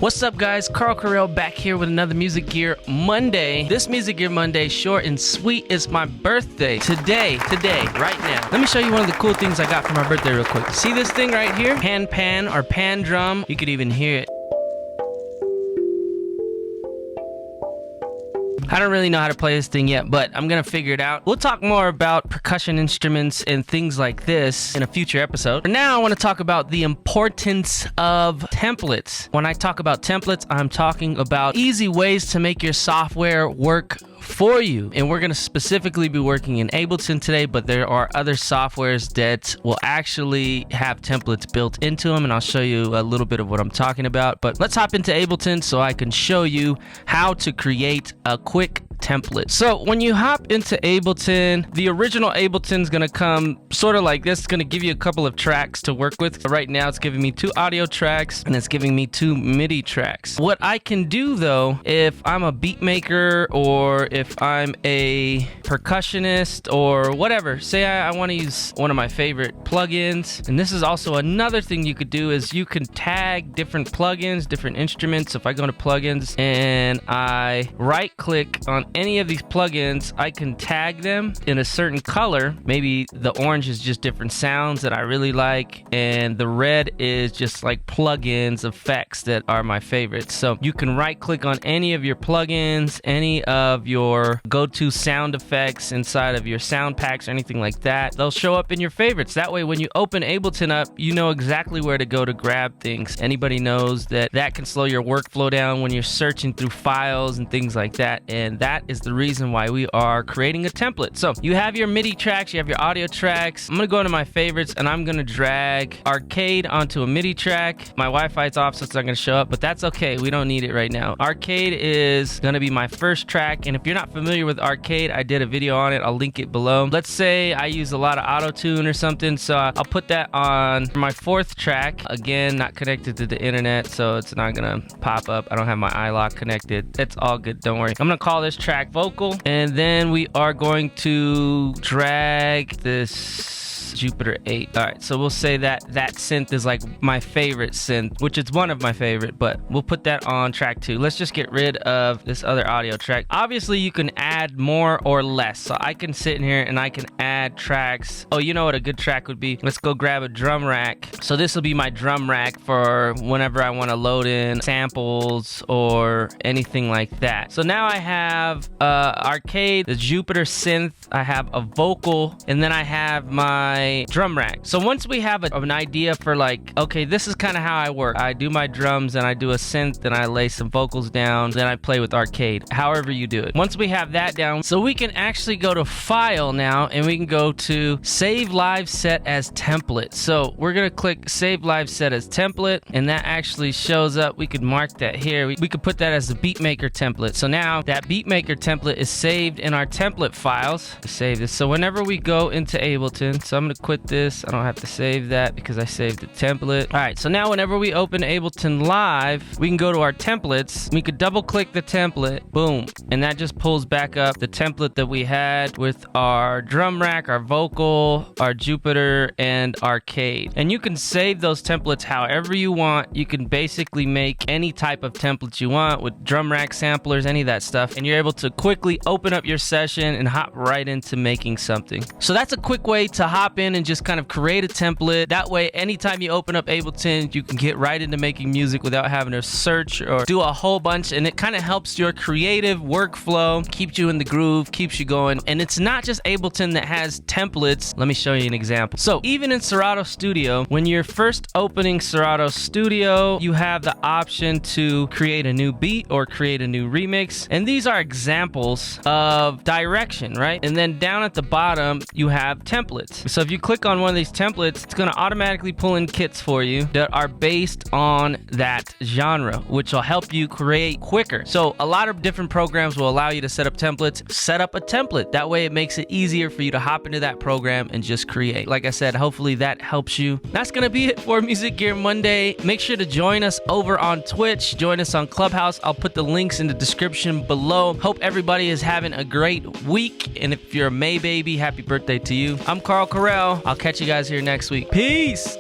What's up, guys? Carl Carell back here with another Music Gear Monday. This Music Gear Monday, short and sweet, is my birthday. Today, right now. Let me show you one of the cool things I got for my birthday real quick. See this thing right here? Hand pan or pan drum. You could even hear it. I don't really know how to play this thing yet, but I'm gonna figure it out. We'll talk more about percussion instruments and things like this in a future episode. For now, I want to talk about the importance of templates. When I talk about templates, I'm talking about easy ways to make your software work for you. And we're going to specifically be working in Ableton today, but there are other softwares that will actually have templates built into them, and I'll show you a little bit of what I'm talking about. But let's hop into Ableton so I can show you how to create a quick template. So when you hop into Ableton, the original Ableton is going to come sort of like this. It's going to give you a couple of tracks to work with. Right now it's giving me 2 audio tracks and it's giving me 2 MIDI tracks. What I can do though, if I'm a beat maker or if I'm a percussionist or whatever, say I want to use one of my favorite plugins, and this is also another thing you could do, is you can tag different plugins, different instruments. If I go to plugins and I right click on any of these plugins, I can tag them in a certain color. Maybe the orange is just different sounds that I really like, and the red is just like plugins effects that are my favorites. So you can right click on any of your plugins, any of your go-to sound effects inside of your sound packs or anything like that. They'll show up in your favorites. That way when you open Ableton up, you know exactly where to go to grab things. Anybody knows that that can slow your workflow down when you're searching through files and things like that, and that is the reason why we are creating a template. So you have your MIDI tracks, you have your audio tracks. I'm gonna go into my favorites and I'm gonna drag Arcade onto a MIDI track. My Wi-Fi is off, so it's not gonna show up, but that's okay. We don't need it right now. Arcade is gonna be my first track, and if you're not familiar with Arcade, I did a video on it. I'll link it below. Let's say I use a lot of auto-tune or something, so I'll put that on my 4th track. Again, not connected to the internet, so it's not gonna pop up. I don't have my iLock connected. It's all good, don't worry. I'm gonna call this track Vocal, and then we are going to drag this Jupiter 8. All right, so we'll say that that synth is like my favorite synth, which is one of my favorite, but we'll put that on track 2. Let's just get rid of this other audio track. Obviously, you can add more or less, so I can sit in here and I can add tracks. Oh, you know what a good track would be? Let's go grab a drum rack. So this will be my drum rack for whenever I want to load in samples or anything like that. So now I have Arcade, the Jupiter synth, I have a vocal, and then I have my drum rack. So once we have an idea for like, okay, this is kind of how I work. I do my drums and I do a synth and I lay some vocals down, then I play with Arcade, however you do it. Once we have that down, so we can actually go to File now and we can go to Save Live Set as Template. So we're gonna click Save Live Set as Template, and that actually shows up. We could mark that here. We could put that as the Beatmaker template. So now that Beatmaker template is saved in our template files. Save this. So whenever we go into Ableton, so I'm gonna quit this. I don't have to save that because I saved the template. All right, so now whenever we open Ableton Live, we can go to our templates. We could double click the template, boom, and that just pulls back up the template that we had with our drum rack, our vocal, our Jupiter, and Arcade. And you can save those templates however you want. You can basically make any type of templates you want with drum rack samplers, any of that stuff, and you're able to quickly open up your session and hop right into making something. So that's a quick way to hop in and just kind of create a template. That way, anytime you open up Ableton, you can get right into making music without having to search or do a whole bunch, and it kind of helps your creative workflow, keeps you in the groove, keeps you going. And it's not just Ableton that has templates. Let me show you an example. So even in Serato Studio, when you're first opening Serato Studio, you have the option to create a new beat or create a new remix, and these are examples of direction, right? And then down at the bottom, you have templates. So if you click on one of these templates, it's going to automatically pull in kits for you that are based on that genre, which will help you create quicker. So a lot of different programs will allow you to set up templates. Set up a template. That way it makes it easier for you to hop into that program and just create. Like I said, hopefully that helps you. That's going to be it for Music Gear Monday. Make sure to join us over on Twitch. Join us on Clubhouse. I'll put the links in the description below. Hope everybody is having a great week. And if you're a May baby, happy birthday to you. I'm Carl Carell. I'll catch you guys here next week. Peace.